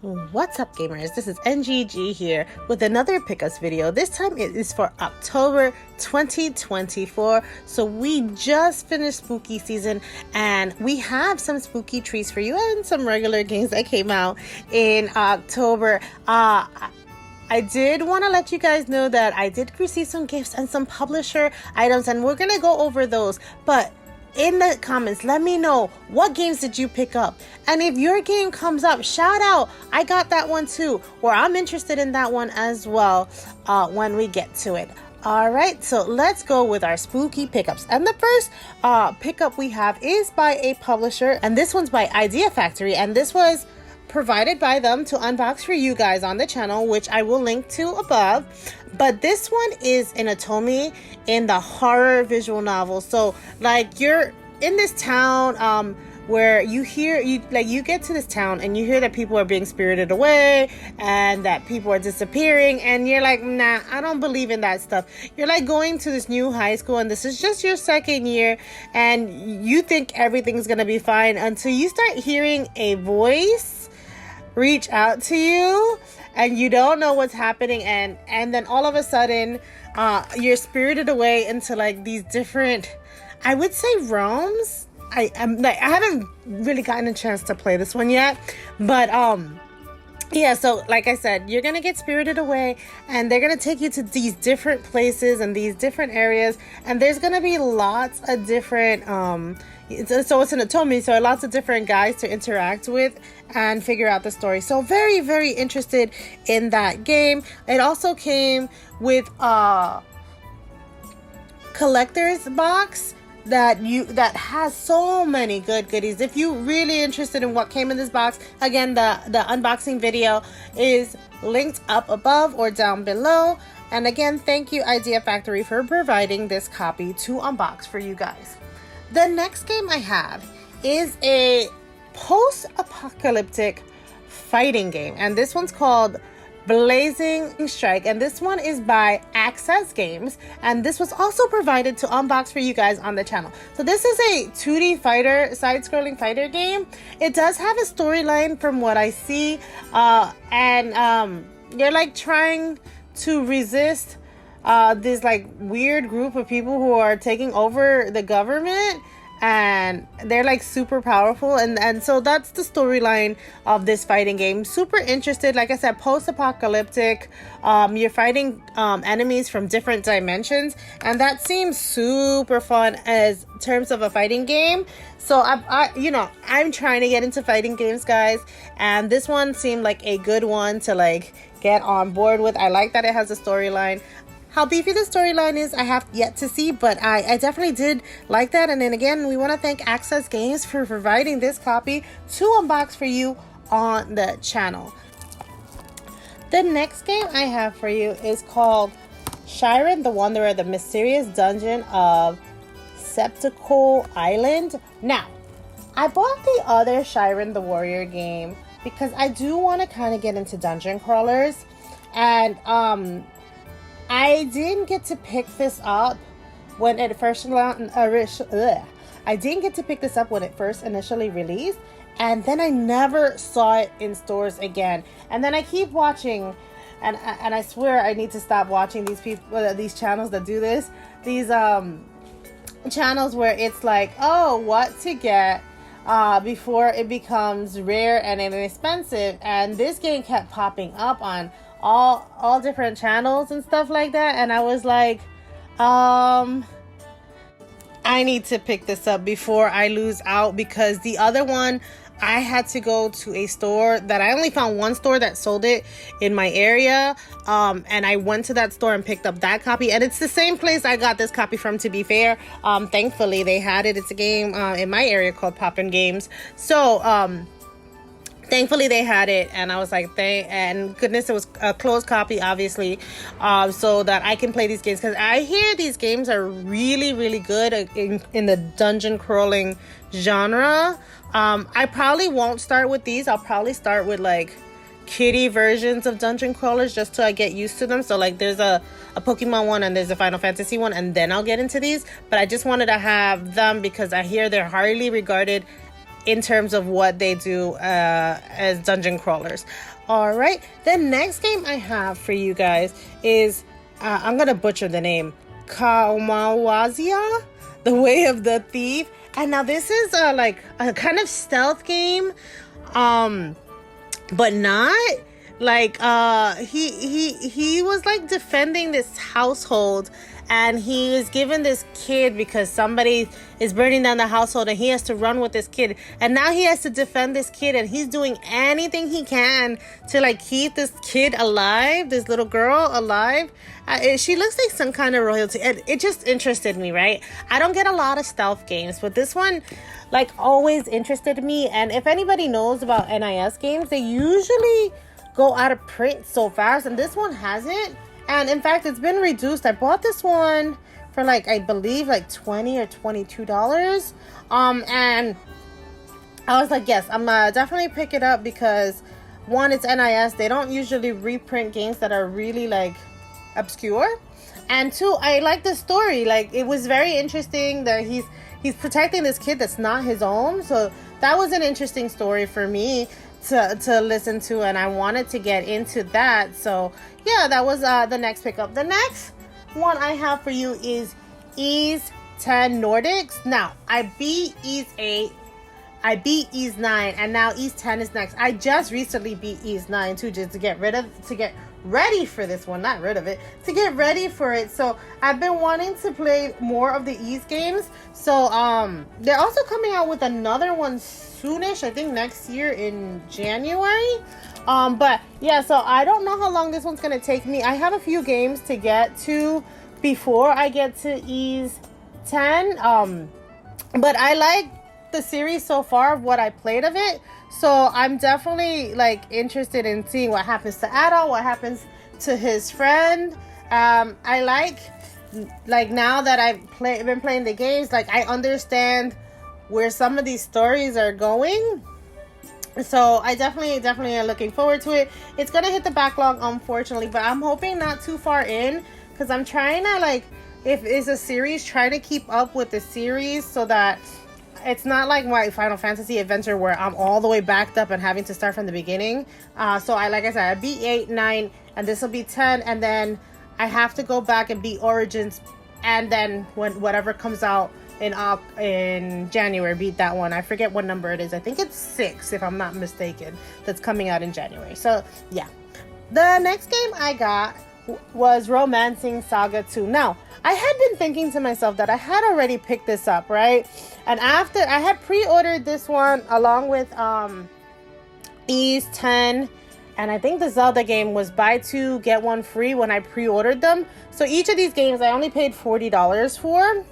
What's up, gamers? This is NGG here with another PickUps video. This time it is for October 2024. So we just finished spooky season and we have some spooky treats for you and some regular games that came out in October. I did want to let you guys know that I did receive some gifts and some publisher items, and we're gonna go over those. But in the comments, let me know what games did you pick up, and if your game comes up, shout out, I got that one too, or I'm interested in that one as well when we get to it. Alright, so let's go with our spooky pickups. And the first pickup we have is by a publisher, and this one's by Idea Factory, and this was provided by them to unbox for you guys on the channel, which I will link to above. But this one is an Otome in the horror visual novel. So like you're in this town where you get to this town and you hear that people are being spirited away and that people are disappearing, and you're like, nah, I don't believe in that stuff. You're like going to this new high school and this is just your second year and you think everything's gonna be fine until you start hearing a voice reach out to you and you don't know what's happening, and then all of a sudden you're spirited away into like these different, I would say, realms. I haven't really gotten a chance to play this one yet, but yeah, so like I said, you're gonna get spirited away and they're gonna take you to these different places and these different areas, and there's gonna be lots of different so it's an Otome, so lots of different guys to interact with and figure out the story. So very, very interested in that game. It also came with a collector's box that has so many good goodies. If you're really interested in what came in this box, again, the unboxing video is linked up above or down below. And again, thank you Idea Factory for providing this copy to unbox for you guys. The next game I have is a post-apocalyptic fighting game, and this one's called Blazing Strike, and this one is by Access Games, and this was also provided to unbox for you guys on the channel. So this is a 2D fighter, side-scrolling fighter game. It does have a storyline from what I see, and you're like trying to resist this like weird group of people who are taking over the government, and they're like super powerful, and so that's the storyline of this fighting game. Super interested. Like I said, post-apocalyptic, you're fighting enemies from different dimensions, and that seems super fun as terms of a fighting game. So I'm trying to get into fighting games, guys, and this one seemed like a good one to like get on board with. I like that it has a storyline. How beefy the storyline is, I have yet to see, but I definitely did like that. And then again, we want to thank Access Games for providing this copy to unbox for you on the channel. The next game I have for you is called Shiren the Wanderer, the Mysterious Dungeon of Serpentcoil Island. Now, I bought the other Shiren the Warrior game because I do want to kind of get into dungeon crawlers, and I didn't get to pick this up when it first initially released, and then I never saw it in stores again. And then I keep watching, and I swear I need to stop watching these people, these channels that do this. These channels where it's like, oh, what to get before it becomes rare and inexpensive. And this game kept popping up on all different channels and stuff like that, and I was like, I need to pick this up before I lose out, because the other one I had to go to a store that I only found one store that sold it in my area, and I went to that store and picked up that copy, and it's the same place I got this copy from, to be fair. Thankfully they had it. It's a game in my area called Poppin' Games, so thankfully they had it, and I was like, and goodness, it was a closed copy, obviously, so that I can play these games, because I hear these games are really, really good in the dungeon crawling genre. I probably won't start with these. I'll probably start with like kiddie versions of dungeon crawlers just till I get used to them. So like there's a Pokemon one and there's a Final Fantasy one, and then I'll get into these. But I just wanted to have them because I hear they're highly regarded in terms of what they do as dungeon crawlers. All right, the next game I have for you guys is I'm gonna butcher the name, Kamiwaza, The Way of the Thief. And now this is like a kind of stealth game, but not like he was like defending this household, and he is given this kid because somebody is burning down the household, and he has to run with this kid, and now he has to defend this kid, and he's doing anything he can to like keep this kid alive, this little girl alive. She looks like some kind of royalty, and it just interested me, right? I don't get a lot of stealth games, but this one like always interested me. And if anybody knows about NIS games, they usually go out of print so fast, and this one hasn't. And in fact, it's been reduced. I bought this one for like, I believe like $20 or $22. And I was like, yes, I'm definitely pick it up, because one, it's NIS. They don't usually reprint games that are really like obscure. And two, I like the story. Like, it was very interesting that he's protecting this kid that's not his own. So that was an interesting story for me to listen to, and I wanted to get into that. So yeah, that was the next pickup. The next one I have for you is Ys 10 Nordics. Now, I beat Ys 8, I beat Ys 9, and now Ys 10 is next. I just recently beat Ys 9 too, just to get ready for this one. Not rid of it, to get ready for it. So I've been wanting to play more of the Ys games. So they're also coming out with another one soonish, I think next year in January. But yeah, so I don't know how long this one's gonna take me. I have a few games to get to before I get to Ys 10. But I like the series so far of what I played of it. So I'm definitely like interested in seeing what happens to Adol, what happens to his friend. I like now that I've been playing the games, like I understand where some of these stories are going. So I definitely am looking forward to it. It's gonna hit the backlog, unfortunately, but I'm hoping not too far in, because I'm trying to, like, if it's a series, try to keep up with the series so that it's not like my Final Fantasy adventure where I'm all the way backed up and having to start from the beginning. So like I said, I beat 8, 9, and this will be 10, and then I have to go back and beat Origins, and then when whatever comes out in January, beat that one. I forget what number it is. I think it's 6, if I'm not mistaken, that's coming out in January. So yeah, the next game I got was Romancing Saga 2. Now, I had been thinking to myself that I had already picked this up, right? And after I had pre-ordered this one along with Ys 10, and I think the Zelda game was buy 2 get 1 free when I pre-ordered them. So each of these games I only paid $40 for.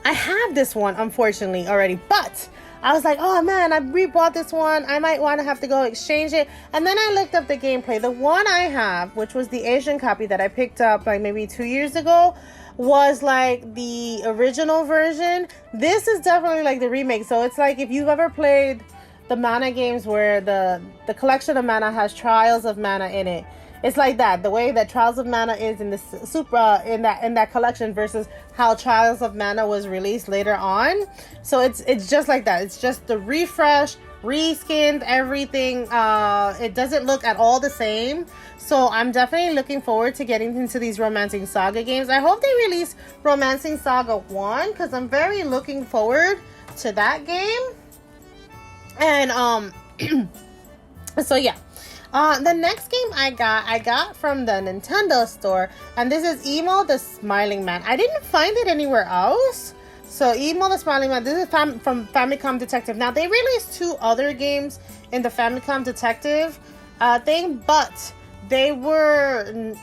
I have this one, unfortunately, already, but I was like, oh man, I rebought this one. I might want to have to go exchange it. And then I looked up the gameplay. The one I have, which was the Asian copy that I picked up like maybe 2 years ago, was like the original version. This is definitely like the remake. So it's like if you've ever played the mana games where the collection of mana has Trials of Mana in it. It's like that, the way that Trials of Mana is in the in that collection versus how Trials of Mana was released later on. So it's just like that. It's just the refresh, reskinned, everything. It doesn't look at all the same. So I'm definitely looking forward to getting into these Romancing Saga games. I hope they release Romancing Saga 1, because I'm very looking forward to that game. And so yeah. The next game I got from the Nintendo store, and this is Emo The Smiling Man. I didn't find it anywhere else. So Emo The Smiling Man, this is from Famicom Detective. Now, they released 2 other games in the Famicom Detective thing, but they were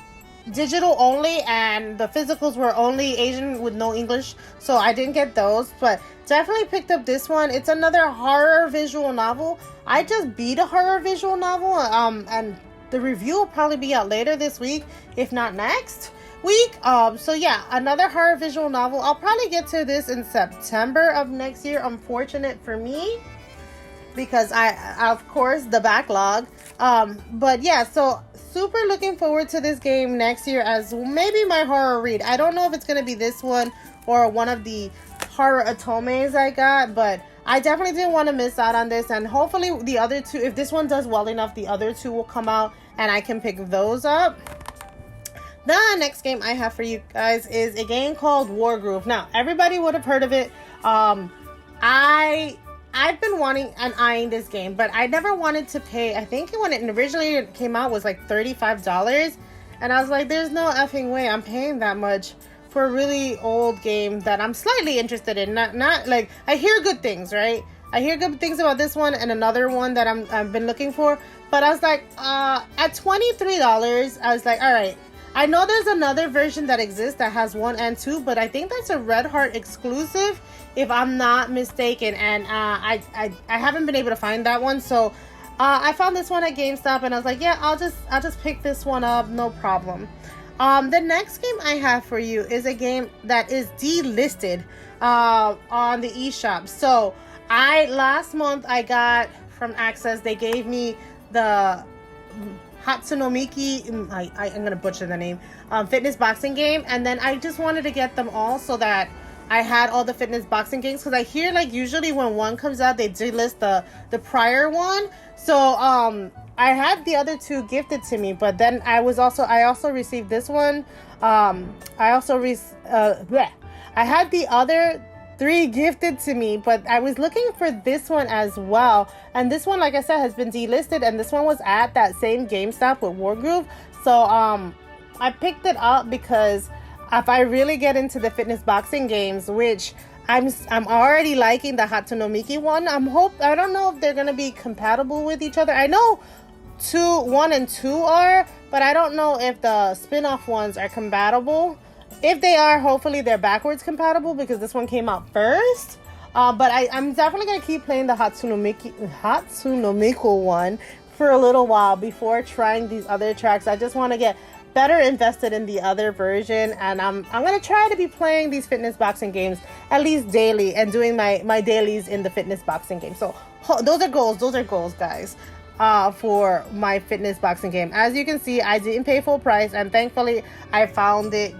digital only, and the physicals were only Asian with no English, so I didn't get those. But definitely picked up this one. It's another horror visual novel. I just beat a horror visual novel, and the review will probably be out later this week, if not next week. So yeah, another horror visual novel. I'll probably get to this in September of next year. Unfortunate for me, because of course, the backlog. But yeah, so super looking forward to this game next year as maybe my horror read. I don't know if it's gonna be this one or one of the horror otomes I got, but I definitely didn't want to miss out on this, and hopefully the other two, if this one does well enough, the other two will come out and I can pick those up. The next game I have for you guys is a game called Wargroove. Now, everybody would have heard of it. I've been wanting and eyeing this game, but I never wanted to pay. I think when it originally came out was like $35, and I was like, there's no effing way I'm paying that much for a really old game that I'm slightly interested in. Not like, I hear good things, right? I hear good things about this one and another one that I've been looking for, but I was like, at $23, I was like, all right. I know there's another version that exists that has 1 and 2, but I think that's a Red Heart exclusive, if I'm not mistaken, and I haven't been able to find that one. So I found this one at GameStop, and I was like, yeah, I'll just pick this one up, no problem. The next game I have for you is a game that is delisted on the eShop. So last month I got from Access, they gave me the Hatsunomiki, I'm gonna butcher the name, fitness boxing game, and then I just wanted to get them all so that I had all the fitness boxing games, because I hear like usually when one comes out they delist the prior one. So I had the other two gifted to me, but then I also received this one. I had the other 3 gifted to me, but I was looking for this one as well, and this one, like I said, has been delisted, and this one was at that same GameStop with Wargroove. So I picked it up because if I really get into the fitness boxing games, which I'm already liking the Hatsunomiki one, I don't know if they're gonna be compatible with each other. I know 1 and 2 are, but I don't know if the spin-off ones are compatible. If they are, hopefully they're backwards compatible, because this one came out first. But I'm definitely going to keep playing the Hatsunomiku one for a little while before trying these other tracks. I just want to get better invested in the other version, and I'm going to try to be playing these fitness boxing games at least daily and doing my dailies in the fitness boxing game. So those are goals, guys. For my fitness boxing game. As you can see, I didn't pay full price, and thankfully I found it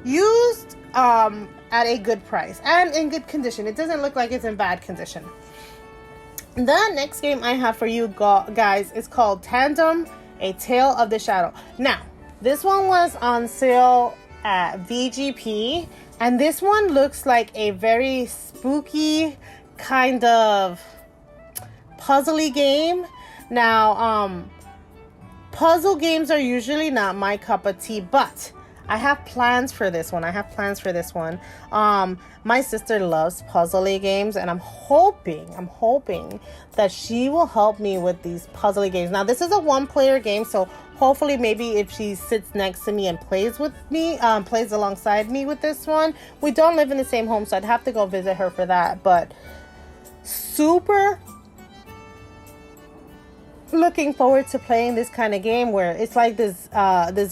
used at a good price and in good condition. It doesn't look like it's in bad condition. The next game I have for you guys is called Tandem, A Tale of the Shadow. Now, this one was on sale at VGP, and this one looks like a very spooky kind of puzzly game. Now, puzzle games are usually not my cup of tea, but I have plans for this one. My sister loves puzzly games, and I'm hoping that she will help me with these puzzly games. Now, this is a 1-player game, so hopefully maybe if she sits next to me and plays with me, plays alongside me with this one. We don't live in the same home, so I'd have to go visit her for that, but super looking forward to playing this kind of game where it's like this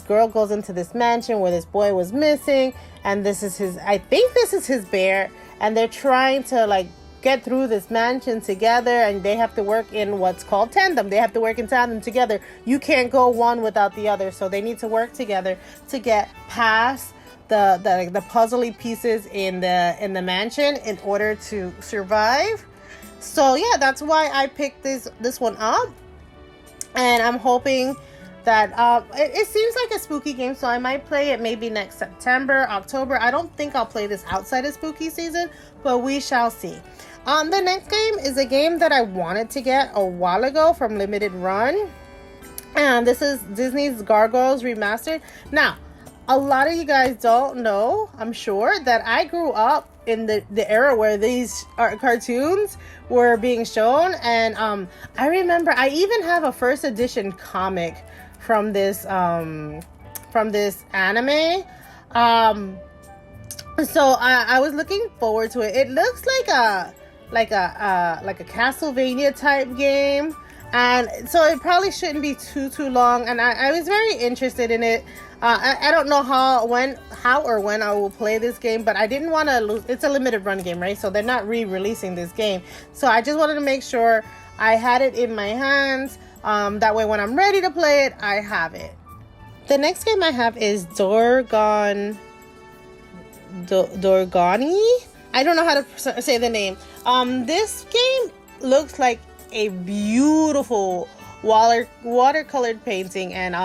girl goes into this mansion where this boy was missing, and I think this is his bear, and they're trying to like get through this mansion together, and they have to work in what's called tandem. They have to work in tandem together. You can't go one without the other, so they need to work together to get past the puzzly pieces in the mansion in order to survive. So yeah, that's why I picked this one up. And I'm hoping that it seems like a spooky game, so I might play it maybe next September, October. I don't think I'll play this outside of spooky season, but we shall see. The next game is a game that I wanted to get a while ago from Limited Run, and this is Disney's Gargoyles Remastered. Now, a lot of you guys don't know, I'm sure, that I grew up in the era where these cartoons were being shown, and I remember I even have a first edition comic from this anime. So I was looking forward to it. It looks like a Castlevania type game, and so it probably shouldn't be too long, and I was very interested in it. I don't know how or when I will play this game, but I didn't want to lose. It's a limited run game, right? So they're not re-releasing this game. So I just wanted to make sure I had it in my hands. That way when I'm ready to play it, I have it. The next game I have is Dordogne. I don't know how to say the name. This game looks like a beautiful watercolored painting, and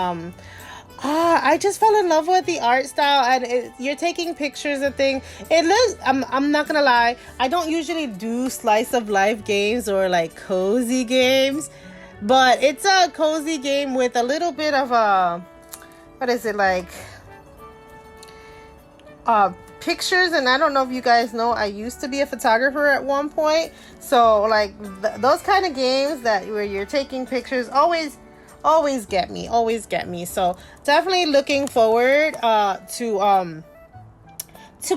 I just fell in love with the art style, and you're taking pictures of things. It looks, I'm not gonna lie, I don't usually do slice of life games or like cozy games, but it's a cozy game with a little bit of a, what is it, like pictures. And I don't know if you guys know, I used to be a photographer at one point, so like those kind of games that where you're taking pictures always get me. So definitely looking forward to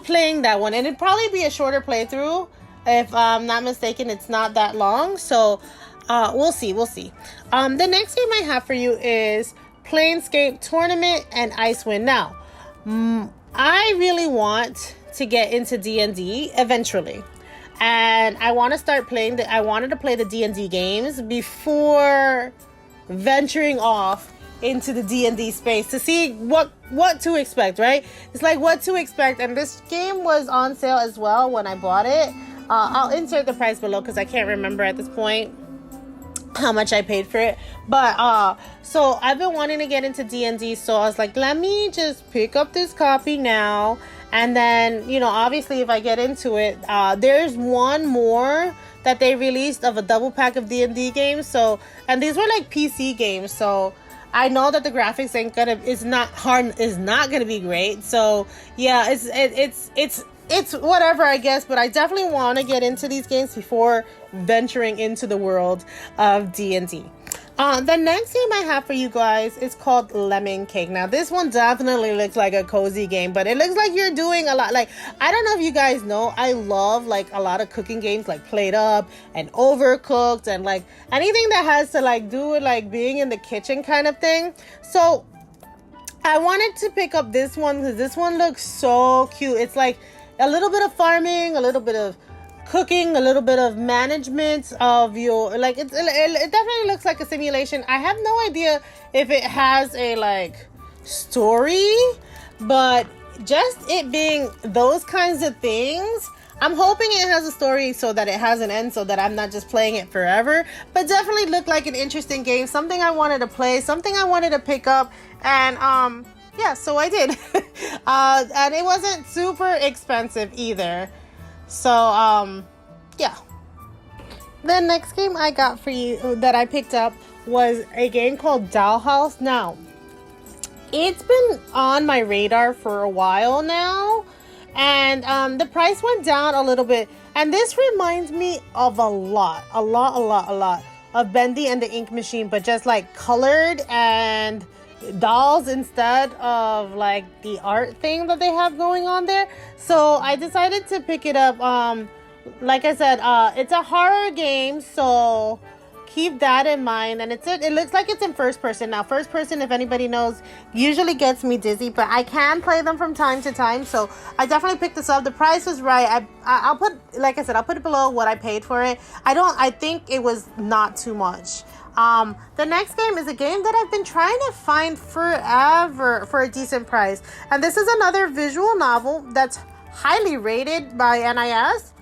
playing that one, and it'd probably be a shorter playthrough if I'm not mistaken. It's not that long, so we'll see. The next game I have for you is PLANESCAPE Tournament and ICEWIND. Now I really want to get into D&D eventually, and I want to start playing I wanted to play the D&D games before venturing off into the D&D space to see what to expect, right? It's like what to expect, and this game was on sale as well when I bought it. I'll insert the price below because I can't remember at this point how much I paid for it, but so I've been wanting to get into D&D, so I was like, let me just pick up this copy now, and then, you know, obviously if I get into it, there's one more that they released of a double pack of D&D games. So, and these were like PC games, so I know that the graphics is not gonna be great. So yeah, it's whatever, I guess, but I definitely want to get into these games before venturing into the world of D&D. The next game I have for you guys is called Lemon Cake. Now this one definitely looks like a cozy game, but it looks like you're doing a lot. Like, I don't know if you guys know, I love like a lot of cooking games like Plate Up and Overcooked, and like anything that has to like do with like being in the kitchen kind of thing. So I wanted to pick up this one because this one looks so cute. It's like a little bit of farming, a little bit of cooking, a little bit of management of your, like, it definitely looks like a simulation. I have no idea if it has a like story, but just it being those kinds of things, I'm hoping it has a story so that it has an end, so that I'm not just playing it forever. But definitely looked like an interesting game, something I wanted to play, something I wanted to pick up, and yeah, so I did. And it wasn't super expensive either. So, yeah. The next game I got for you that I picked up was a game called Dollhouse. Now, it's been on my radar for a while now, and the price went down a little bit. And this reminds me of a lot of Bendy and the Ink Machine, but just like colored and dolls instead of like the art thing that they have going on there. So I decided to pick it up. Like I said, it's a horror game, so keep that in mind. And it looks like it's in first person. Now, first person, if anybody knows, usually gets me dizzy, but I can play them from time to time, so I definitely picked this up. The price was right. I'll put, like I said, I'll put it below what I paid for it. I think it was not too much. The next game is a game that I've been trying to find forever for a decent price, and this is another visual novel that's highly rated by NIS.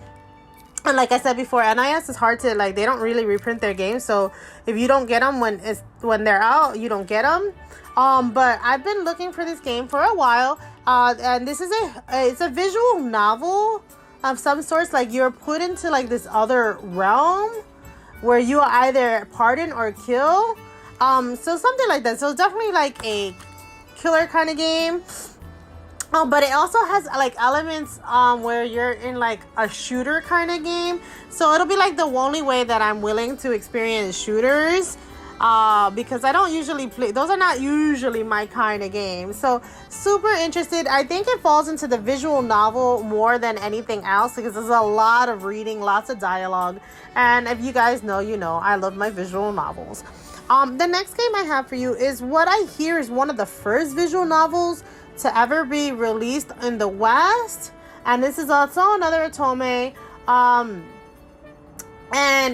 And like I said before, NIS is hard to, like, they don't really reprint their games, so if you don't get them when they're out, you don't get them. But I've been looking for this game for a while, and this is it's a visual novel of some sorts. Like, you're put into like this other realm where you either pardon or kill, so something like that. So it's definitely like a killer kind of game. But it also has like elements where you're in like a shooter kind of game. So it'll be like the only way that I'm willing to experience shooters, because I don't usually play, those are not usually my kind of game. So super interested. I think it falls into the visual novel more than anything else, because there's a lot of reading, lots of dialogue, and if you guys know, you know I love my visual novels. The next game I have for you is what I hear is one of the first visual novels to ever be released in the West, and this is also another Otome, and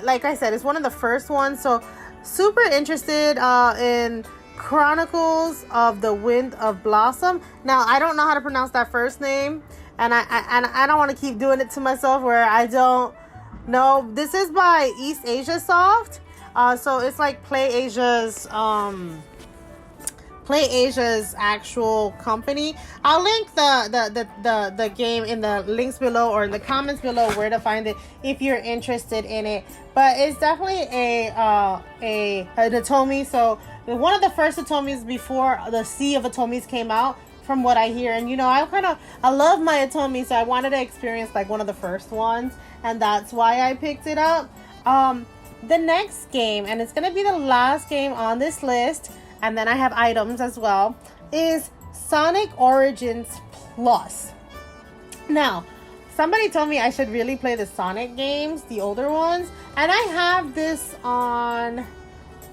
like I said, it's one of the first ones, so super interested in Chronicles of the Wind of Blossom. Now, I don't know how to pronounce that first name, and I don't want to keep doing it to myself where I don't know. This is by East Asia Soft. So it's like Play Asia's actual company. I'll link the game in the links below or in the comments below where to find it if you're interested in it. But it's definitely a Otomi. So one of the first Otomis before the Sea of Otomis came out, from what I hear. And you know, I love my Otomi, so I wanted to experience like one of the first ones, and that's why I picked it up. The next game, and it's gonna be the last game on this list, and then I have items as well, is Sonic Origins Plus. Now, somebody told me I should really play the Sonic games, the older ones, and I have this on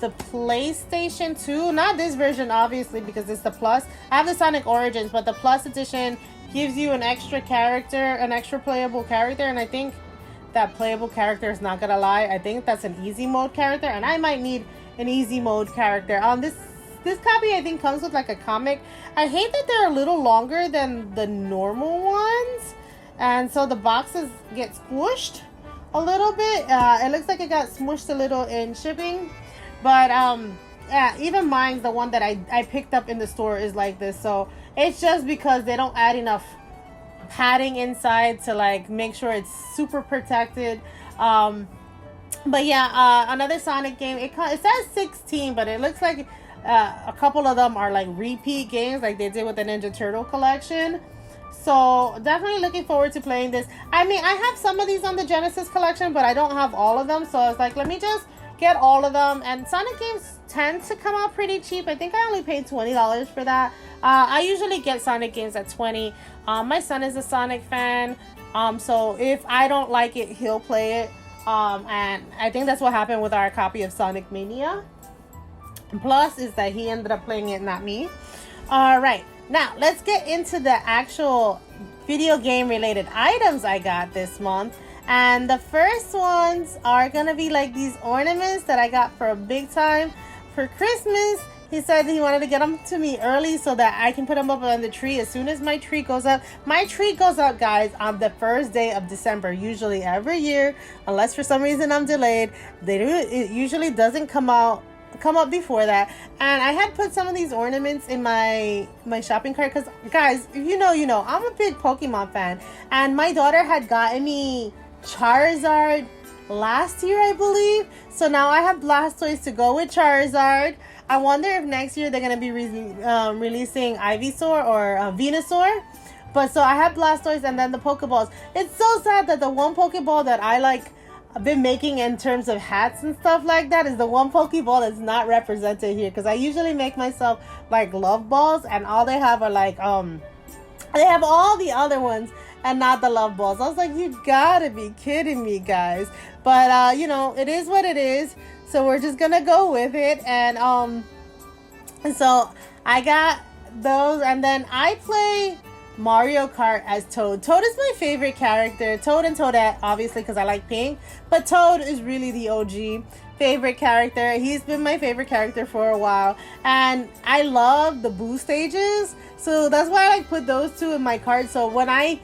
the PlayStation 2. Not this version, obviously, because it's the Plus. I have the Sonic Origins, but the Plus edition gives you an extra character, an extra playable character, and I think that playable character is, not gonna lie, I think that's an easy mode character, and I might need an easy mode character. This copy I think comes with like a comic. I hate that they're a little longer than the normal ones, and so the boxes get squished a little bit. It looks like it got smushed a little in shipping, but yeah, even mine, the one that I picked up in the store, is like this. So it's just because they don't add enough padding inside to like make sure it's super protected. But yeah, another Sonic game. It says 16, but it looks like a couple of them are like repeat games, like they did with the Ninja Turtle collection. So definitely looking forward to playing this. I mean, I have some of these on the Genesis collection, but I don't have all of them. So I was like, let me just get all of them. And Sonic games tend to come out pretty cheap. I think I only paid $20 for that. I usually get Sonic games at $20. My son is a Sonic fan, so if I don't like it, he'll play it. And I think that's what happened with our copy of Sonic Mania. Plus is that he ended up playing it, not me. All right, now let's get into the actual video game related items I got this month. And the first ones are gonna be like these ornaments that I got for a big time for Christmas. He said he wanted to get them to me early so that I can put them up on the tree as soon as my tree goes up. My tree goes up, guys, on the first day of December, usually every year, unless for some reason I'm delayed. It usually doesn't come up before that. And I had put some of these ornaments in my shopping cart because, guys, if you know, I'm a big Pokemon fan, and my daughter had gotten me Charizard last year, I believe. So now I have Blastoise to go with Charizard. I wonder if next year they're going to be releasing Ivysaur or Venusaur. But so I have Blastoise and then the Pokeballs. It's so sad that the one Pokeball that I've been making in terms of hats and stuff like that is the one Pokeball that's not represented here. Because I usually make myself like love balls, and all they have are like, they have all the other ones and not the love balls. I was like, you gotta be kidding me, guys. But, you know, it is what it is. So we're just gonna go with it. And so I got those, and then I play Mario Kart as Toad. Toad is my favorite character. Toad and Toadette, obviously, because I like pink. But Toad is really the OG favorite character. He's been my favorite character for a while. And I love the Boo stages. So that's why I like put those two in my cart. So when I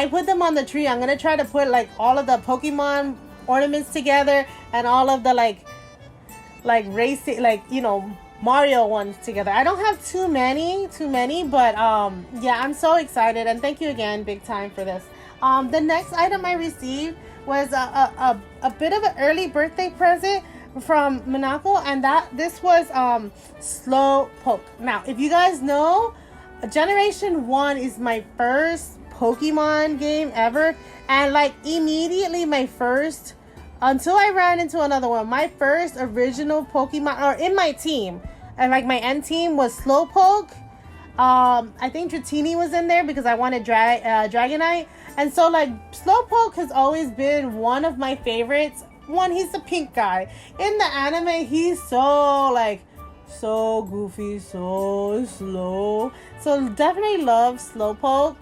put them on the tree, I'm going to try to put like all of the Pokemon ornaments together and all of the like racing, like, you know, Mario ones together. I don't have too many, but yeah, I'm so excited, and thank you again big time for this. The next item I received was a bit of an early birthday present from Monaco, and this was Slowpoke. Now, if you guys know, Generation 1 is my first Pokemon game ever, and like immediately my first, until I ran into another one, my first original Pokemon, or in my team, and like my end team, was Slowpoke. I think Dratini was in there because I wanted Dragonite. And so like Slowpoke has always been one of my favorites. One, he's the pink guy. In the anime, he's so goofy, so slow. So definitely love Slowpoke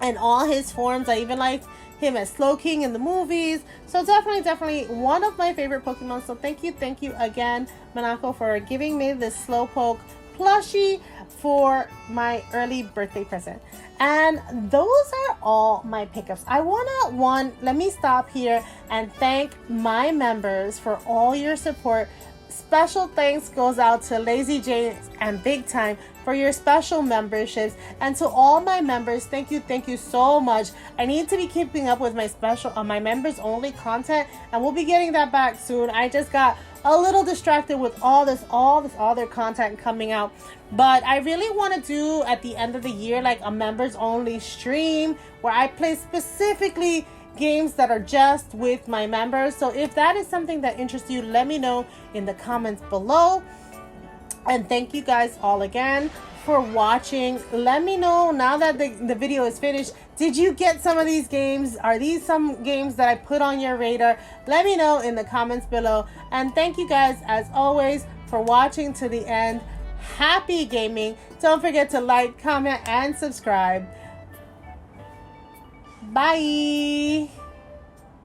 and all his forms. I even like him as Slowking in the movies. So definitely one of my favorite Pokemon. So thank you again, Monaco, for giving me this Slowpoke plushie for my early birthday present. And those are all my pickups. I wanna, let me stop here and thank my members for all your support. Special thanks goes out to Lazy J and Big Time for your special memberships, and to all my members, thank you so much. I need to be keeping up with my special my members only content, and we'll be getting that back soon. I just got a little distracted with all this other content coming out, but I really want to do at the end of the year like a members only stream where I play specifically games that are just with my members. So if that is something that interests you, let me know in the comments below. And thank you guys all again for watching. Let me know now that the video is finished, did you get some of these games? Are these some games that I put on your radar? Let me know in the comments below. And thank you guys as always for watching to the end. Happy gaming. Don't forget to like, comment, and subscribe. Bye.